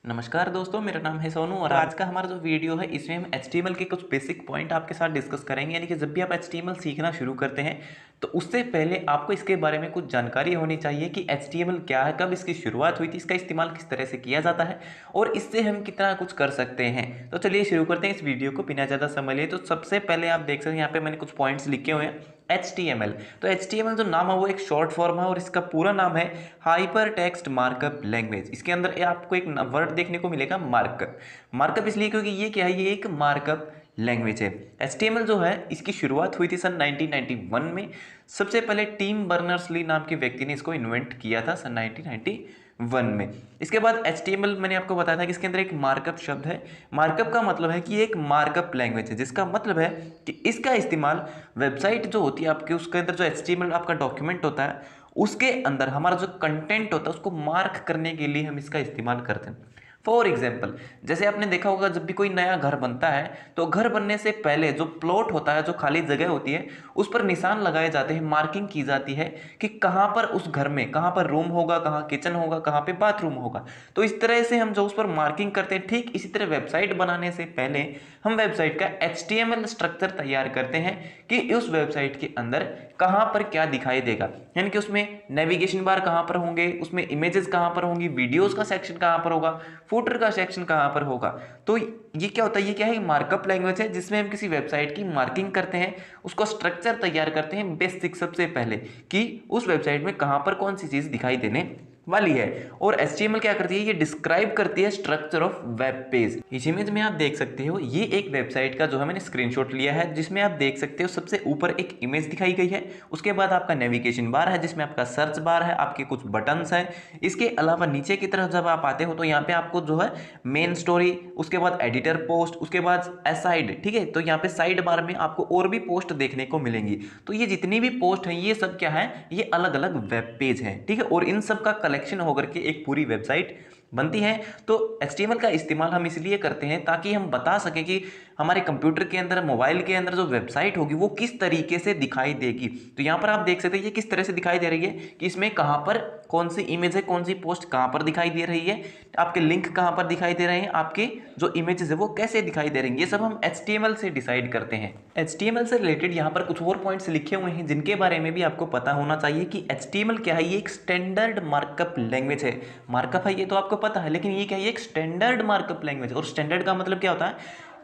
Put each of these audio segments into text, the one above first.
नमस्कार दोस्तों, मेरा नाम है सोनू और आज का हमारा जो वीडियो है इसमें हम HTML के कुछ बेसिक पॉइंट आपके साथ डिस्कस करेंगे। यानी कि जब भी आप HTML सीखना शुरू करते हैं तो उससे पहले आपको इसके बारे में कुछ जानकारी होनी चाहिए कि HTML क्या है, कब इसकी शुरुआत हुई थी, इसका इस्तेमाल किस तरह से किया जाता है और इससे हम कितना कुछ कर सकते हैं। तो चलिए शुरू करते हैं इस वीडियो को बिना ज़्यादा समय लिए। तो सबसे पहले आप देख सकते हैं यहाँ पे मैंने कुछ पॉइंट्स लिखे हुए हैं। HTML, तो HTML जो नाम है वो एक शॉर्ट फॉर्म है और इसका पूरा नाम है हाइपर टेक्स्ट मार्कअप लैंग्वेज। इसके अंदर आपको एक वर्ड देखने को मिलेगा मार्कअप। मार्कअप इसलिए क्योंकि ये क्या है, ये एक मार्कअप लैंग्वेज है। HTML जो है इसकी शुरुआत हुई थी सन 1991 में। सबसे पहले टिम बर्नर्स-ली नाम के व्यक्ति ने इसको इन्वेंट किया था सन 1991 में। इसके बाद HTML मैंने आपको बताया था कि इसके अंदर एक मार्कअप शब्द है। मार्कअप का मतलब है कि ये एक मार्कअप लैंग्वेज है, जिसका मतलब है कि इसका इस्तेमाल वेबसाइट जो होती है आपके, उसके अंदर जो HTML आपका डॉक्यूमेंट होता है उसके अंदर हमारा जो कंटेंट होता है उसको मार्क करने के लिए हम इसका इस्तेमाल करते हैं। फॉर एग्जाम्पल, जैसे आपने देखा होगा जब भी कोई नया घर बनता है तो घर बनने से पहले जो प्लॉट होता है, जो खाली जगह होती है, उस पर निशान लगाए जाते हैं, मार्किंग की जाती है कि कहाँ पर उस घर में कहाँ पर रूम होगा, कहाँ किचन होगा, कहाँ पे बाथरूम होगा। तो इस तरह से हम जो उस पर मार्किंग करते हैं, ठीक इसी तरह वेबसाइट बनाने से पहले हम वेबसाइट का HTML स्ट्रक्चर तैयार करते हैं कि उस वेबसाइट के अंदर कहाँ पर क्या दिखाई देगा। यानी कि उसमें नेविगेशन बार कहाँ पर होंगे, उसमें इमेजेस कहाँ पर होंगी, वीडियोस का सेक्शन कहाँ पर होगा, फुटर का सेक्शन कहाँ पर होगा। तो ये क्या होता है, ये क्या है, मार्कअप लैंग्वेज है जिसमें हम किसी वेबसाइट की मार्किंग करते हैं, उसको स्ट्रक्चर तैयार करते हैं बेसिक सबसे पहले कि उस वेबसाइट में कहाँ पर कौन सी चीज़ दिखाई देने वाली है। और HTML क्या करती है, ये डिस्क्राइब करती है स्ट्रक्चर ऑफ वेब पेज। इस इमेज में आप देख सकते हो ये एक वेबसाइट का जो है मैंने स्क्रीनशॉट लिया है, जिसमें आप देख सकते हो सबसे ऊपर एक इमेज दिखाई गई है, उसके बाद आपका नेविगेशन बार है जिसमें आपका सर्च बार है, आपके कुछ बटन्स हैं। इसके अलावा नीचे की तरफ जब आप आते हो तो यहाँ पे आपको जो है मेन स्टोरी, उसके बाद एडिटर पोस्ट, उसके बाद असाइड, ठीक है। तो यहाँ पे साइड बार में आपको और भी पोस्ट देखने को मिलेंगी। तो ये जितनी भी पोस्ट हैं ये सब क्या है, ये अलग अलग वेब पेज हैं, ठीक है। और इन सब का कलेक्शन होकर के एक पूरी वेबसाइट बनती है। तो HTML का इस्तेमाल हम इसलिए करते हैं ताकि हम बता सकें कि हमारे कंप्यूटर के अंदर, मोबाइल के अंदर जो वेबसाइट होगी वो किस तरीके से दिखाई देगी। तो यहाँ पर आप देख सकते हैं ये किस तरह से दिखाई दे रही है कि इसमें कहाँ पर कौन सी इमेज है, कौन सी पोस्ट कहाँ पर दिखाई दे रही है, आपके लिंक कहाँ पर दिखाई दे रहे हैं, आपके जो इमेजेस है वो कैसे दिखाई दे रही हैं। ये सब हम HTML से डिसाइड करते हैं। HTML से रिलेटेड यहाँ पर कुछ और पॉइंट्स लिखे हुए हैं जिनके बारे में भी आपको पता होना चाहिए कि HTML क्या है। ये एक स्टैंडर्ड मार्कअप लैंग्वेज है। मार्कअप है ये तो आपको पता है, लेकिन ये क्या है, ये एक स्टैंडर्ड मार्कअप लैंग्वेज। और स्टैंडर्ड का मतलब क्या होता है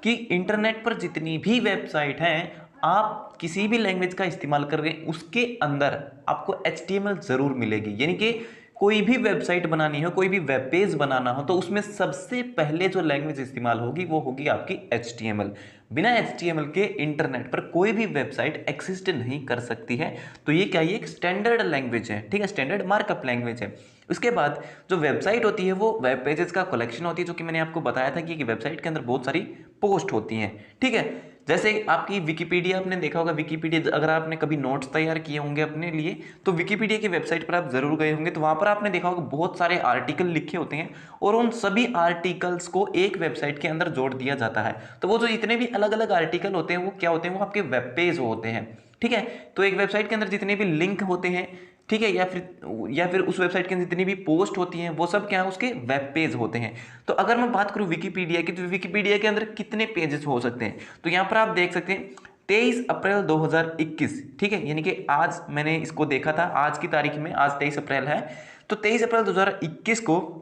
कि इंटरनेट पर जितनी भी वेबसाइट हैं, आप किसी भी लैंग्वेज का इस्तेमाल कर रहे हैं उसके अंदर आपको HTML जरूर मिलेगी। यानी कि कोई भी वेबसाइट बनानी हो, कोई भी वेब पेज बनाना हो तो उसमें सबसे पहले जो लैंग्वेज इस्तेमाल होगी वो होगी आपकी HTML। बिना HTML के इंटरनेट पर कोई भी वेबसाइट एक्सिस्ट नहीं कर सकती है। तो ये क्या, ये एक स्टैंडर्ड लैंग्वेज है, ठीक है, स्टैंडर्ड मार्कअप लैंग्वेज है। उसके बाद जो वेबसाइट होती है वो वेब पेजेस का कलेक्शन होती है, जो कि मैंने आपको बताया था कि वेबसाइट के अंदर बहुत सारी पोस्ट होती हैं, ठीक है। जैसे आपकी विकिपीडिया, आपने देखा होगा विकिपीडिया, अगर आपने कभी नोट्स तैयार किए होंगे अपने लिए तो विकिपीडिया की वेबसाइट पर आप जरूर गए होंगे। तो वहां पर आपने देखा होगा बहुत सारे आर्टिकल लिखे होते हैं और उन सभी आर्टिकल्स को एक वेबसाइट के अंदर जोड़ दिया जाता है। तो वो जो इतने भी अलग अलग आर्टिकल होते हैं वो क्या होते हैं, वो आपके वेब पेज होते हैं, ठीक है। तो एक वेबसाइट के अंदर जितने भी लिंक होते हैं, ठीक है, या फिर उस वेबसाइट के अंदर जितनी भी पोस्ट होती हैं वो सब क्या है, उसके वेब पेज होते हैं। तो अगर मैं बात करूं विकिपीडिया की, तो विकिपीडिया के अंदर कितने पेजेस हो सकते हैं, तो यहां पर आप देख सकते हैं 23 अप्रैल 2021, ठीक है। यानी कि आज मैंने इसको देखा था, आज की तारीख में, आज 23 अप्रैल है, तो 23 अप्रैल 2021 को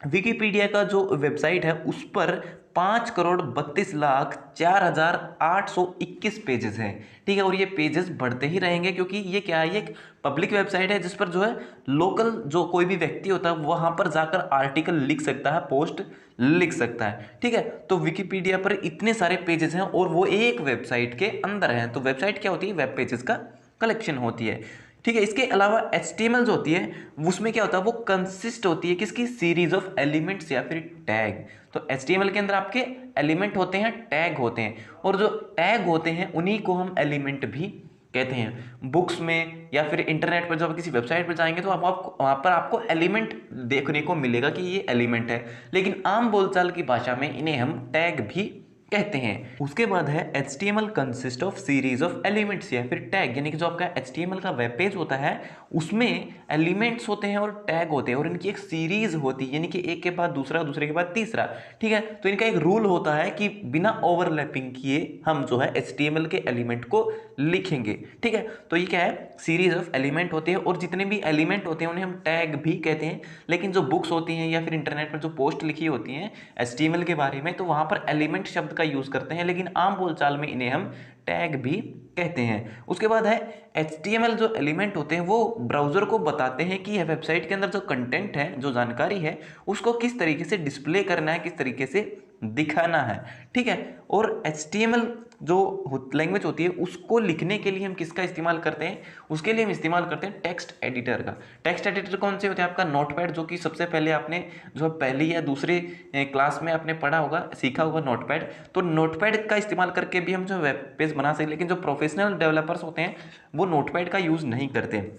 विकिपीडिया का जो वेबसाइट है उस पर 5,32,04,821 पेजेस हैं, ठीक है। और ये पेजेस बढ़ते ही रहेंगे क्योंकि ये क्या है, ये एक पब्लिक वेबसाइट है जिस पर जो है लोकल जो कोई भी व्यक्ति होता है वहां पर जाकर आर्टिकल लिख सकता है, पोस्ट लिख सकता है, ठीक है। तो विकिपीडिया पर इतने सारे पेजेस हैं और वो एक वेबसाइट के अंदर हैं। तो वेबसाइट क्या होती है, वेब पेजेस का कलेक्शन होती है, ठीक है। इसके अलावा HTML जो होती है उसमें क्या होता है, वो कंसिस्ट होती है किसकी, सीरीज ऑफ एलिमेंट्स या फिर टैग। तो HTML के अंदर आपके एलिमेंट होते हैं, टैग होते हैं, और जो टैग होते हैं उन्हीं को हम एलिमेंट भी कहते हैं। बुक्स में या फिर इंटरनेट पर जब किसी वेबसाइट पर जाएंगे तो आप वहाँ पर आपको एलिमेंट देखने को मिलेगा कि ये एलिमेंट है, लेकिन आम बोलचाल की भाषा में इन्हें हम टैग भी कहते हैं। उसके बाद है HTML consist of series of elements या फिर टैग, यानी कि जो आपका HTML का वेब पेज होता है उसमें एलिमेंट्स होते हैं और टैग होते हैं और इनकी एक सीरीज होती है, यानी कि एक के बाद दूसरा, दूसरे के बाद तीसरा। ठीक है, तो इनका एक रूल होता है कि बिना ओवरलैपिंग किए हम जो है HTML के एलिमेंट को लिखेंगे। ठीक है, तो ये क्या है, सीरीज ऑफ एलिमेंट होते हैं और जितने भी एलिमेंट होते हैं उन्हें हम टैग भी कहते हैं। लेकिन जो बुक्स होती हैं या फिर इंटरनेट पर जो पोस्ट लिखी होती हैं HTML के बारे में, तो वहां पर एलिमेंट शब्द का यूज करते हैं, लेकिन आम बोलचाल में इन्हें हम टैग भी कहते हैं। उसके बाद है HTML जो एलिमेंट होते हैं वो ब्राउजर को बताते हैं कि यह वेबसाइट के अंदर जो कंटेंट है, जो जानकारी है, उसको किस तरीके से डिस्प्ले करना है, किस तरीके से दिखाना है। ठीक है, और HTML जो लैंग्वेज होती है उसको लिखने के लिए हम किसका इस्तेमाल करते हैं, उसके लिए हम इस्तेमाल करते हैं टेक्स्ट एडिटर का। टेक्स्ट एडिटर कौन से होते हैं, आपका नोटपैड, जो कि सबसे पहले आपने जो पहली या दूसरे क्लास में आपने पढ़ा होगा, सीखा होगा नोटपैड। तो नोटपैड का इस्तेमाल करके भी हम जो वेब पेज बना सकते हैं, लेकिन जो प्रोफेशनल डेवलपर्स होते हैं वो नोटपैड का यूज़ नहीं करते,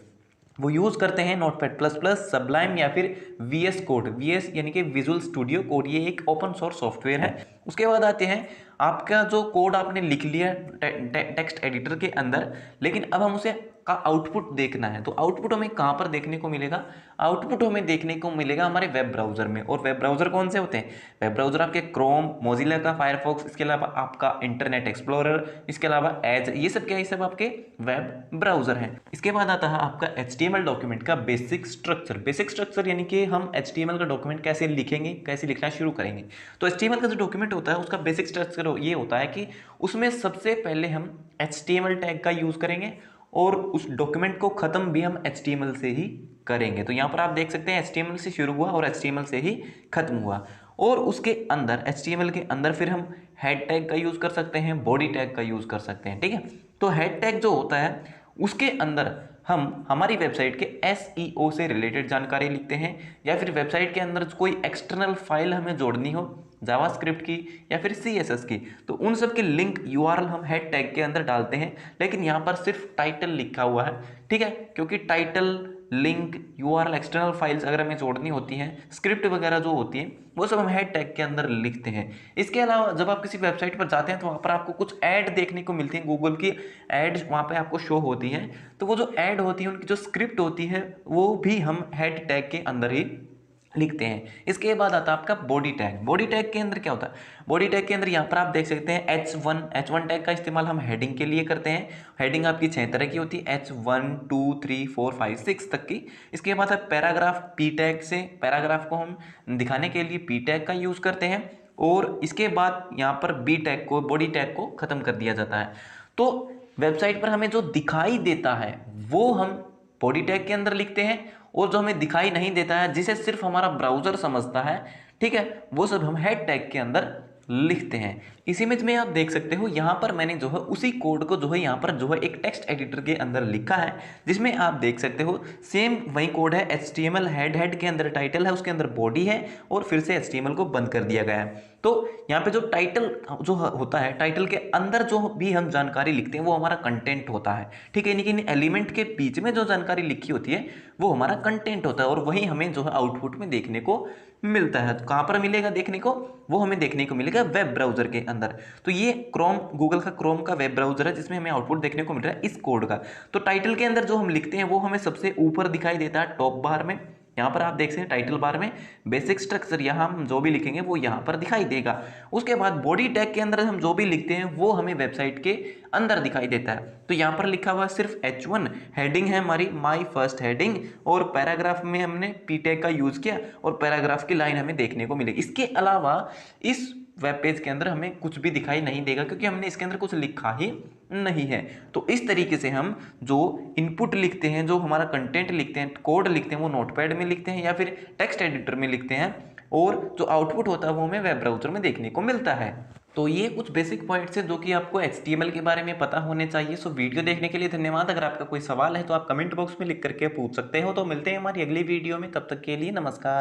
वो यूज़ करते हैं नोटपैड प्लस प्लस, सबलाइम या फिर VS कोड। VS यानी कि विजुअल स्टूडियो कोड, ये एक ओपन सोर्स सॉफ्टवेयर है। उसके बाद आते हैं आपका जो कोड आपने लिख लिया टेक्स्ट एडिटर के अंदर, लेकिन अब हम उसे का आउटपुट देखना है। तो आउटपुट हमें कहाँ पर देखने को मिलेगा, आउटपुट हमें देखने को मिलेगा हमारे वेब ब्राउजर में। और वेब ब्राउजर कौन से होते हैं, वेब ब्राउजर आपके क्रोम, मोजिला का फायरफॉक्स, इसके अलावा आपका इंटरनेट एक्सप्लोरर, इसके अलावा एज, ये सब क्या है, ये सब आपके वेब ब्राउजर हैं। इसके बाद आता है आपका HTML डॉक्यूमेंट का बेसिक स्ट्रक्चर। बेसिक स्ट्रक्चर यानी कि हम HTML का डॉक्यूमेंट कैसे लिखेंगे, कैसे लिखना शुरू करेंगे। तो HTML का जो डॉक्यूमेंट होता है उसका बेसिक स्ट्रक्चर ये होता है कि उसमें सबसे पहले हम HTML टैग का यूज करेंगे और उस डॉक्यूमेंट को खत्म भी हम HTML से ही करेंगे। तो यहाँ पर आप देख सकते हैं HTML से शुरू हुआ और HTML से ही खत्म हुआ। और उसके अंदर HTML के अंदर फिर हम हेड टैग का यूज कर सकते हैं, बॉडी टैग का यूज कर सकते हैं। ठीक है, तो हेड टैग जो होता है उसके अंदर हम हमारी वेबसाइट के SEO से रिलेटेड जानकारी लिखते हैं, या फिर वेबसाइट के अंदर कोई एक्सटर्नल फाइल हमें जोड़नी हो जावास्क्रिप्ट की या फिर CSS की, तो उन सब के लिंक URL हम हेड टैग के अंदर डालते हैं। लेकिन यहाँ पर सिर्फ टाइटल लिखा हुआ है। ठीक है, क्योंकि title, link, URL, external files अगर हमें जोड़नी होती हैं, स्क्रिप्ट वगैरह जो होती है वो सब हम हेड टैग के अंदर लिखते हैं। इसके अलावा जब आप किसी वेबसाइट पर जाते हैं तो वहाँ पर आपको कुछ ऐड देखने को मिलती हैं, गूगल की ऐड वहाँ पे आपको शो होती हैं। तो वो जो ऐड होती है उनकी जो स्क्रिप्ट होती है वो भी हम हेड टैग के अंदर ही लिखते हैं। इसके बाद आता है आपका बॉडी टैग। बॉडी टैग के अंदर क्या होता है, बॉडी टैग के अंदर यहाँ पर आप देख सकते हैं H1 टैग का इस्तेमाल हम हेडिंग के लिए करते हैं। हेडिंग आपकी 6 तरह की होती है, H1 2 3 4 5 6 तक की। इसके बाद है पैराग्राफ, P टैग से पैराग्राफ को हम दिखाने के लिए P टैग का यूज करते हैं। और इसके बाद यहाँ पर B टैग को, बॉडी टैग को खत्म कर दिया जाता है। तो वेबसाइट पर हमें जो दिखाई देता है वो हम बॉडी टैग के अंदर लिखते हैं, और जो हमें दिखाई नहीं देता है, जिसे सिर्फ हमारा ब्राउजर समझता है, ठीक है, वो सब हम हेड टैग के अंदर लिखते हैं। इस इमेज में आप देख सकते हो यहाँ पर मैंने जो है उसी कोड को जो है यहाँ पर जो है एक टेक्स्ट एडिटर के अंदर लिखा है, जिसमें आप देख सकते हो सेम वही कोड है। HTML हेड के अंदर टाइटल है, उसके अंदर बॉडी है, और फिर से HTML को बंद कर दिया गया है। तो यहाँ पे जो टाइटल जो होता है, टाइटल के अंदर जो भी हम जानकारी लिखते हैं वो हमारा कंटेंट होता है। ठीक है, यानी कि एलिमेंट के बीच में जो जानकारी लिखी होती है वो हमारा कंटेंट होता है, और वही हमें जो है आउटपुट में देखने को मिलता है। तो कहाँ पर मिलेगा देखने को, वो हमें देखने को मिलेगा वेब ब्राउजर के अंदर। तो ये क्रोम, गूगल का क्रोम का वेब ब्राउजर है जिसमें हमें आउटपुट देखने को मिल रहा है इस कोड का। तो टाइटल के अंदर जो हम लिखते हैं वो हमें सबसे ऊपर दिखाई देता है टॉप बार में। यहाँ पर आप देख सकते हैं टाइटल बार में बेसिक स्ट्रक्चर, यहाँ हम जो भी लिखेंगे वो यहाँ पर दिखाई देगा। उसके बाद बॉडी टैग के अंदर हम जो भी लिखते हैं वो हमें वेबसाइट के अंदर दिखाई देता है। तो यहाँ पर लिखा हुआ सिर्फ H1 हेडिंग है हमारी, माई फर्स्ट हेडिंग, और पैराग्राफ में हमने P टैग का यूज किया और पैराग्राफ की लाइन हमें देखने को मिलेगी। इसके अलावा इस वेब पेज के अंदर हमें कुछ भी दिखाई नहीं देगा, क्योंकि हमने इसके अंदर कुछ लिखा ही नहीं है। तो इस तरीके से हम जो इनपुट लिखते हैं, जो हमारा कंटेंट लिखते हैं, कोड लिखते हैं, वो नोटपैड में लिखते हैं या फिर टेक्स्ट एडिटर में लिखते हैं, और जो आउटपुट होता है वो हमें वेब ब्राउजर में देखने को मिलता है। तो ये कुछ बेसिक पॉइंट्स हैं जो कि आपको HTML के बारे में पता होने चाहिए। सो वीडियो देखने के लिए धन्यवाद। अगर आपका कोई सवाल है तो आप कमेंट बॉक्स में लिख करके पूछ सकते हो। तो मिलते हैं हमारी अगली वीडियो में, तब तक के लिए नमस्कार।